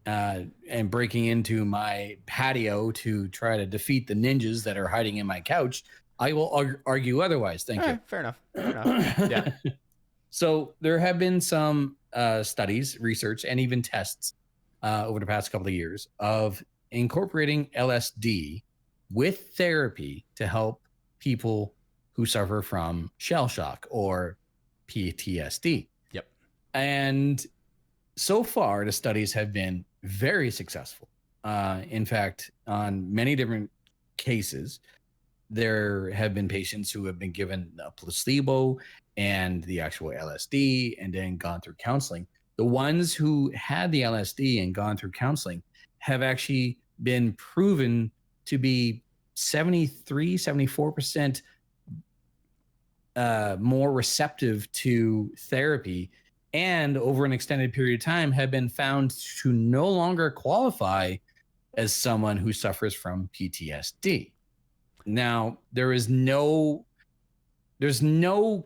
and breaking into my patio to try to defeat the ninjas that are hiding in my couch, I will argue otherwise. Thank you. Fair enough. Yeah. So there have been some studies, research, and even tests over the past couple of years of incorporating LSD with therapy to help people who suffer from shell shock or PTSD. Yep. And so far, the studies have been very successful. In fact, on many different cases, there have been patients who have been given a placebo and the actual LSD and then gone through counseling. The ones who had the LSD and gone through counseling have actually been proven to be 73, 74% more receptive to therapy, and over an extended period of time have been found to no longer qualify as someone who suffers from PTSD. Now, there's no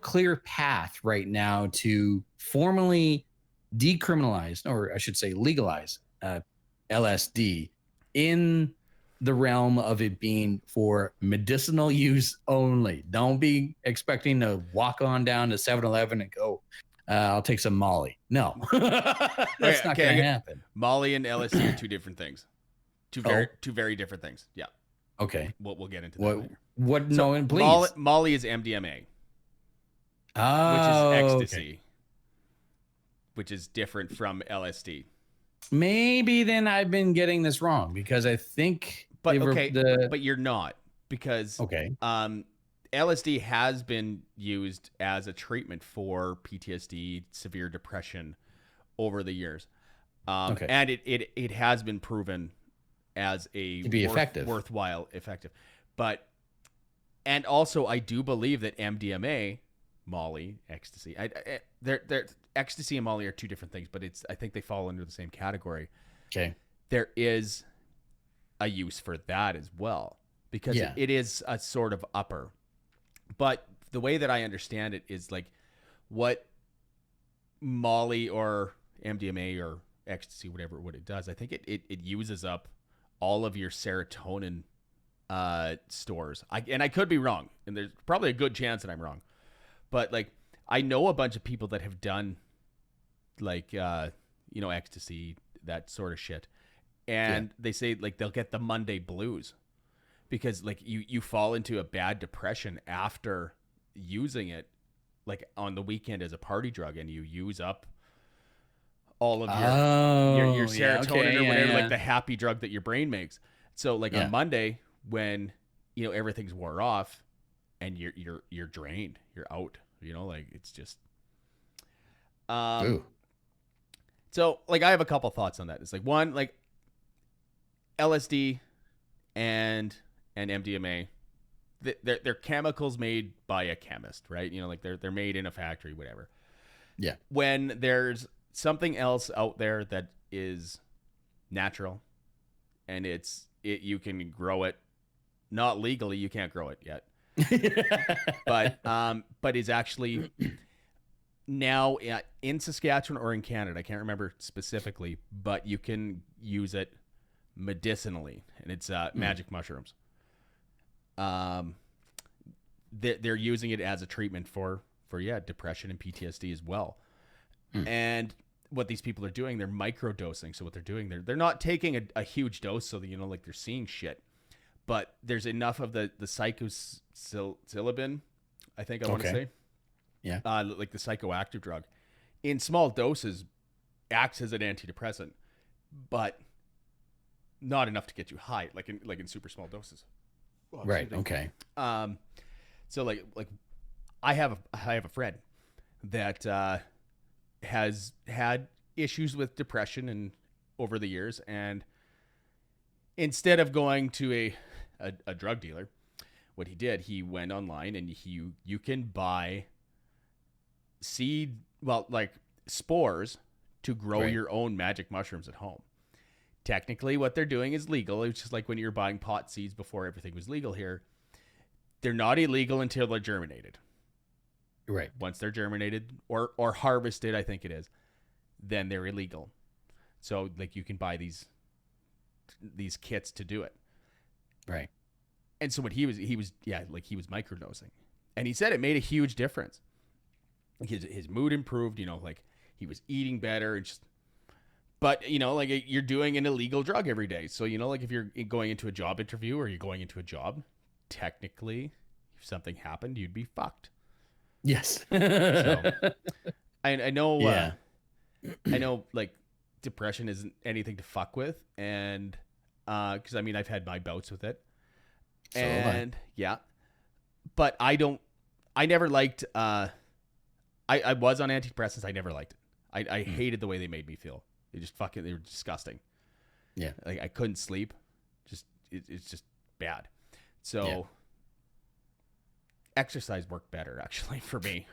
clear path right now to formally decriminalize, or I should say legalize, LSD in the realm of it being for medicinal use only. Don't be expecting to walk on down to 7-Eleven and go, I'll take some Molly. No, that's not going to happen. Molly and LSD are two different things. Two very different things. Yeah. Okay. We'll get into that later. What? So no, please. Molly is MDMA. Oh, which is ecstasy. Okay. Which is different from LSD. Maybe then I've been getting this wrong, because I think. But but you're not, because LSD has been used as a treatment for PTSD, severe depression, over the years, and it has been proven as to be worthwhile, effective. But and also I do believe that MDMA, Molly, ecstasy, they're ecstasy and Molly are two different things, but I think they fall under the same category. Okay, there is a use for that as well, because it is a sort of upper. But the way that I understand it is like what Molly or MDMA or ecstasy, what it does, I think it uses up all of your serotonin stores. I could be wrong, and there's probably a good chance that I'm wrong. But like I know a bunch of people that have done like ecstasy, that sort of shit. And they say like they'll get the Monday blues because like you fall into a bad depression after using it, like on the weekend as a party drug, and you use up all of your serotonin or whatever, like the happy drug that your brain makes. So like on Monday when everything's wore off and you're drained, you're out, like it's just so like I have a couple thoughts on that. It's like one, like LSD and MDMA, they're chemicals made by a chemist, right? Like they're made in a factory, whatever. Yeah. When there's something else out there that is natural and you can grow it, not legally, you can't grow it yet. but is actually now in Saskatchewan or in Canada, I can't remember specifically, but you can use it medicinally, and it's magic mushrooms. They're using it as a treatment for depression and PTSD as well. And what these people are doing, they're microdosing. So what they're doing, they're not taking a huge dose so that like they're seeing shit, but there's enough of the psilocybin, I think I want to say, like the psychoactive drug, in small doses, acts as an antidepressant, but not enough to get you high, like in super small doses. Oh, right. Okay. So like I have a friend that has had issues with depression and over the years, and instead of going to a drug dealer, what he did, he went online and you can buy spores to grow your own magic mushrooms at home. Technically, what they're doing is legal. It's just like when you're buying pot seeds before everything was legal here. They're not illegal until they're germinated. Right. Once they're germinated or harvested, I think it is, then they're illegal. So like you can buy these kits to do it. Right. And so what he was microdosing. And he said it made a huge difference. His mood improved, like he was eating better and just, but like you're doing an illegal drug every day. So, like if you're going into a job interview or you're going into a job, technically if something happened, you'd be fucked. Yes. So I know, yeah. I know like depression isn't anything to fuck with. And, cause I mean, I've had my bouts with it yeah, but I never liked, I was on antidepressants. I never liked it. I hated the way they made me feel. They were disgusting. Yeah. Like I couldn't sleep. It's just bad. So exercise worked better actually for me.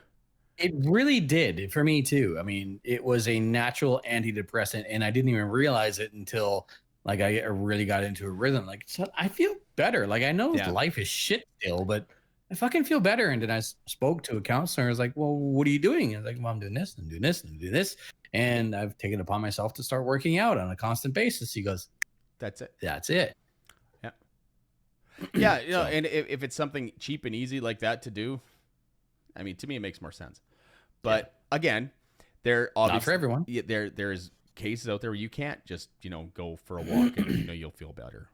It really did for me too. I mean, it was a natural antidepressant and I didn't even realize it until like I really got into a rhythm. Like, so I feel better. Like I know life is shit still, but I fucking feel better. And then I spoke to a counselor. I was like, well, what are you doing? I was like, well, I'm doing this and doing this and doing this. And I've taken it upon myself to start working out on a constant basis. He goes, that's it. That's it. Yeah. Yeah. And if it's something cheap and easy like that to do, I mean, to me, it makes more sense. But again, there obviously not for everyone. There's cases out there where you can't just, go for a walk and, you'll feel better.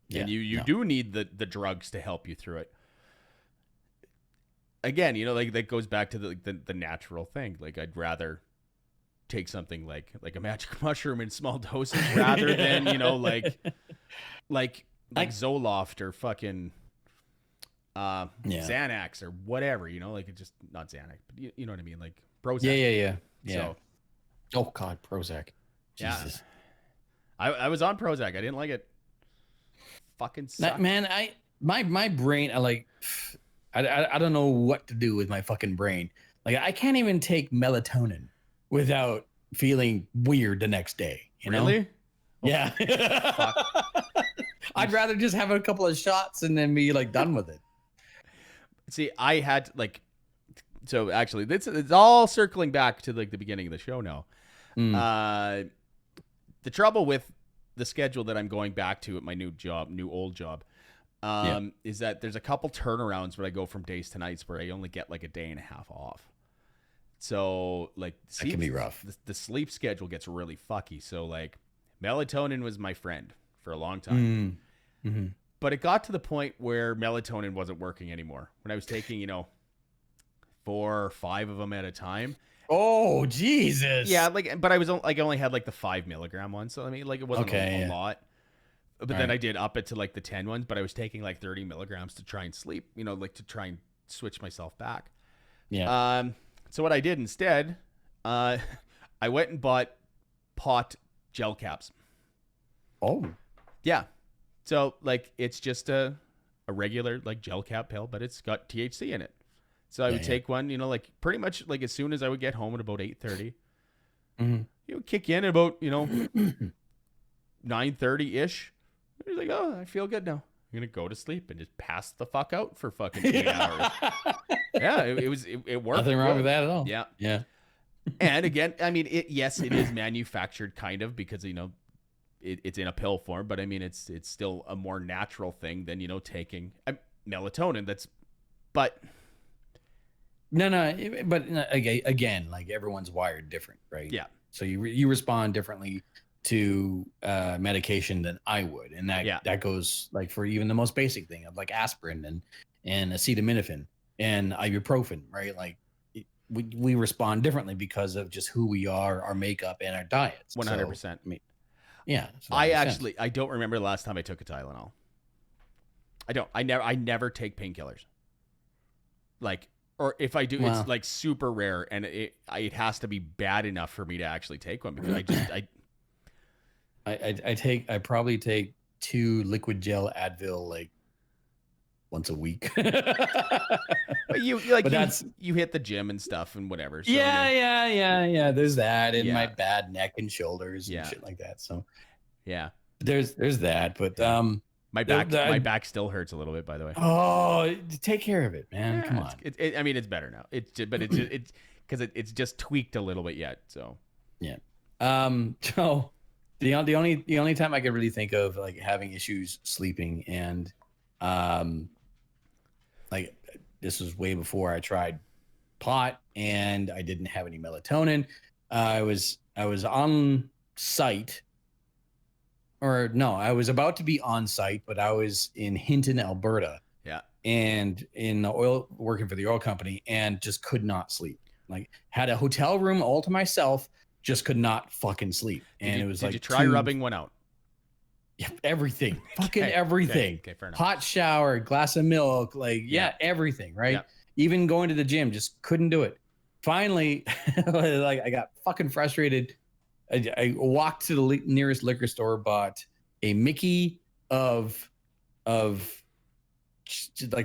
Yeah, and you do need the drugs to help you through it. Again, like that goes back to the natural thing. Like I'd rather take something like a magic mushroom in small doses rather than, like Zoloft or fucking Xanax or whatever, like it's just not Xanax, but you know what I mean? Like Prozac. Yeah. So, oh God, Prozac. Jesus. Yeah. I was on Prozac. I didn't like it. Fucking sucked. Man, my brain, I don't know what to do with my fucking brain. Like I can't even take melatonin without feeling weird the next day. You know? Really? Yeah. I'd rather just have a couple of shots and then be like done with it. See, I had so actually it's all circling back to like the beginning of the show now. The trouble with the schedule that I'm going back to at my new old job, is that there's a couple turnarounds where I go from days to nights where I only get like a day and a half off. So like that can be rough. The sleep schedule gets really fucky. So like melatonin was my friend for a long time, but it got to the point where melatonin wasn't working anymore. When I was taking, 4 or 5 of them at a time. Oh, Jesus. Yeah. But I only had like the 5 milligram one. So I mean, like it wasn't a lot, but then I did up it to like the 10 ones, but I was taking like 30 milligrams to try and sleep, like to try and switch myself back. Yeah. So what I did instead, I went and bought pot gel caps. Oh. Yeah. So like it's just a regular like gel cap pill, but it's got THC in it. So I would take one, like pretty much like as soon as I would get home at about 8:30, you would kick in at about, 9:30-ish. You're like, oh, I feel good now. I'm going to go to sleep and just pass the fuck out for fucking 8 hours. Yeah, it worked. Nothing wrong with that at all. Yeah. Yeah. And again, I mean, it is manufactured kind of because, it's in a pill form, but I mean, it's still a more natural thing than, taking melatonin. But again, like everyone's wired different, right? Yeah. So you respond differently to medication than I would, and that goes like for even the most basic thing of like aspirin and acetaminophen and ibuprofen, right? Like we respond differently because of just who we are, our makeup, and our diets. 100%. So, I mean, yeah. I don't remember the last time I took a Tylenol. I never take painkillers. Like, or if I do, it's like super rare, and it has to be bad enough for me to actually take one because I probably take 2 liquid gel Advil like once a week. But you hit the gym and stuff and whatever. So yeah. There's that, and my bad neck and shoulders and shit like that. So yeah, there's that. But my back still hurts a little bit, by the way. Oh, take care of it, man. Come on. I mean, it's better now. It's because it's just tweaked a little bit yet. So yeah. So the only time I could really think of like having issues sleeping, and like this was way before I tried pot and I didn't have any melatonin. I was on site, or no, I was about to be on site, but I was in Hinton, Alberta. Yeah. And in the working for the oil company, and just could not sleep. Like, had a hotel room all to myself, just could not fucking sleep. And it was like, did you try rubbing one out? Yeah, everything, fucking everything. Okay, fair enough. Hot shower, glass of milk, like everything, right? Yeah. Even going to the gym, just couldn't do it. Finally, like I got fucking frustrated. I walked to the nearest liquor store, bought a Mickey of like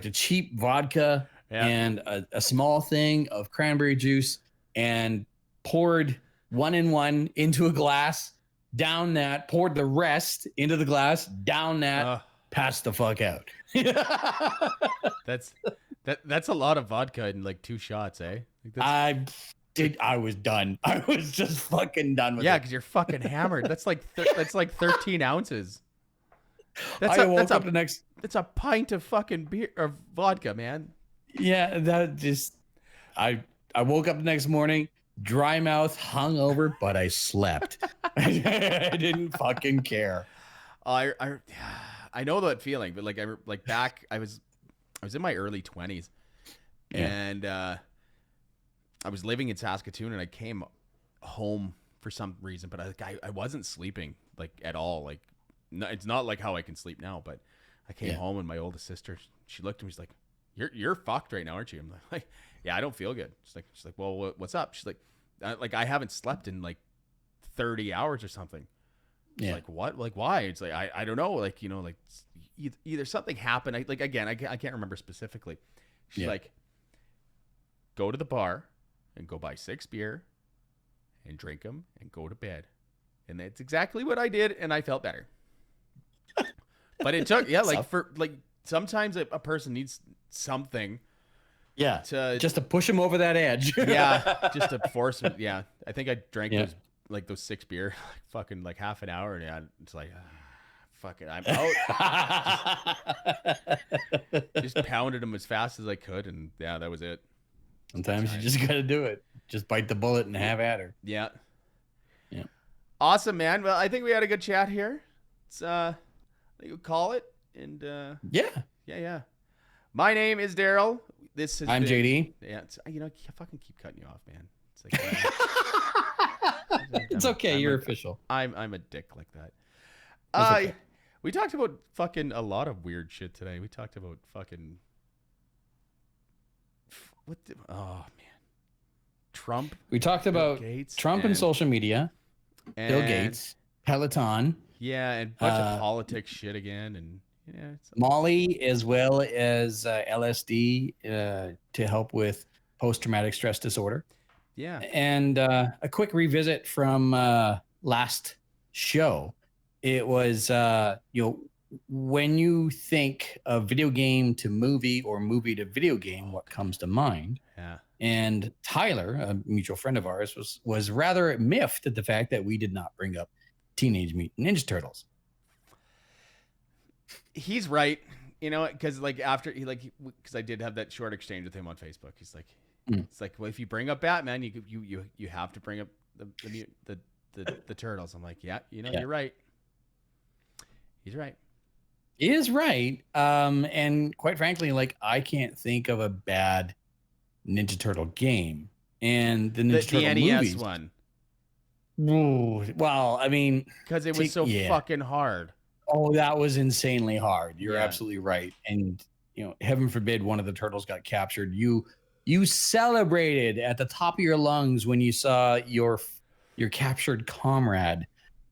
the cheap vodka and a small thing of cranberry juice, and poured 1 in 1 into a glass. Down that, poured the rest into the glass, down that, passed the fuck out. That's a lot of vodka in like 2 shots, eh? I was done. I was just fucking done with it. Yeah, because you're fucking hammered. That's like 13 ounces. That's a pint of fucking beer or vodka, man. Yeah, that just I woke up the next morning, dry mouth, hungover, but I slept. I didn't fucking care. I know that feeling, but I was in my early 20s, and I was living in Saskatoon, and I came home for some reason, but I wasn't sleeping like at all. Like, no, it's not like how I can sleep now, but I came home, and my oldest sister, she looked at me, she's like, "You're fucked right now, aren't you?" I'm like, "Yeah, I don't feel good." She's like, "Well, what's up?" She's like, I haven't slept in like 30 hours or something. It's like, what? Like, why? It's like, I don't know. Like, like either something happened. I can't remember specifically. She's like, go to the bar and go buy 6 beer and drink them and go to bed. And that's exactly what I did. And I felt better. But it took, sometimes a person needs something. Yeah, just to push him over that edge. Yeah, just to force him. Yeah, I think I drank those 6 beer, fucking like half an hour, and it's like, fuck it, I'm out. Just pounded them as fast as I could, and that was it. Sometimes you just gotta do it. Just bite the bullet and have at her. Yeah. Awesome, man. Well, I think we had a good chat here. It's I think we'll call it, and yeah. My name is Daryl. I'm JD. Yeah, I fucking keep cutting you off, man. It's like it's okay. You're official. I'm a dick like that. Okay. We talked about fucking a lot of weird shit today. We talked about fucking oh man, Trump. We talked about Trump and social media, Bill Gates, Peleton. Yeah, and a bunch of politics shit again, and. Yeah, Molly, as well as LSD to help with post-traumatic stress disorder. Yeah. And a quick revisit from last show. It was, when you think of video game to movie or movie to video game, what comes to mind? Yeah. And Tyler, a mutual friend of ours, was rather miffed at the fact that we did not bring up Teenage Mutant Ninja Turtles. He's right, because because I did have that short exchange with him on Facebook. He's like, it's like, well, if you bring up Batman, you have to bring up the turtles. I'm like, you're right. He's right. He is right. And quite frankly, like, I can't think of a bad Ninja Turtle game. And the Ninja Turtle NES movies, one. Ooh, well, I mean, because it was so fucking hard. Oh, that was insanely hard. You're absolutely right. And, heaven forbid one of the turtles got captured. You celebrated at the top of your lungs when you saw your captured comrade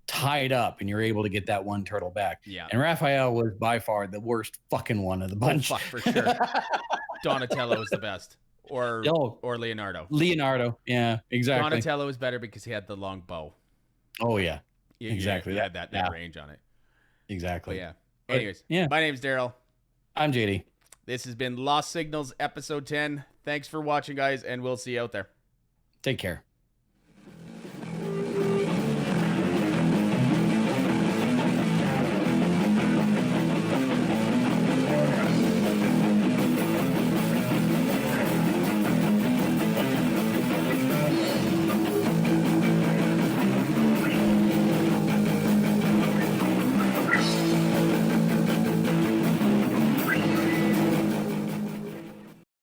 tied up and you're able to get that one turtle back. Yeah. And Raphael was by far the worst fucking one of the bunch. Oh, fuck, for sure. Donatello was the best. Or Leonardo. Leonardo. Yeah, exactly. Donatello was better because he had the long bow. Oh, yeah. Exactly. He had that range on it. Exactly. But yeah. Anyways, my name's Daryl. I'm JD. This has been Lost Signals episode 10. Thanks for watching, guys, and we'll see you out there. Take care.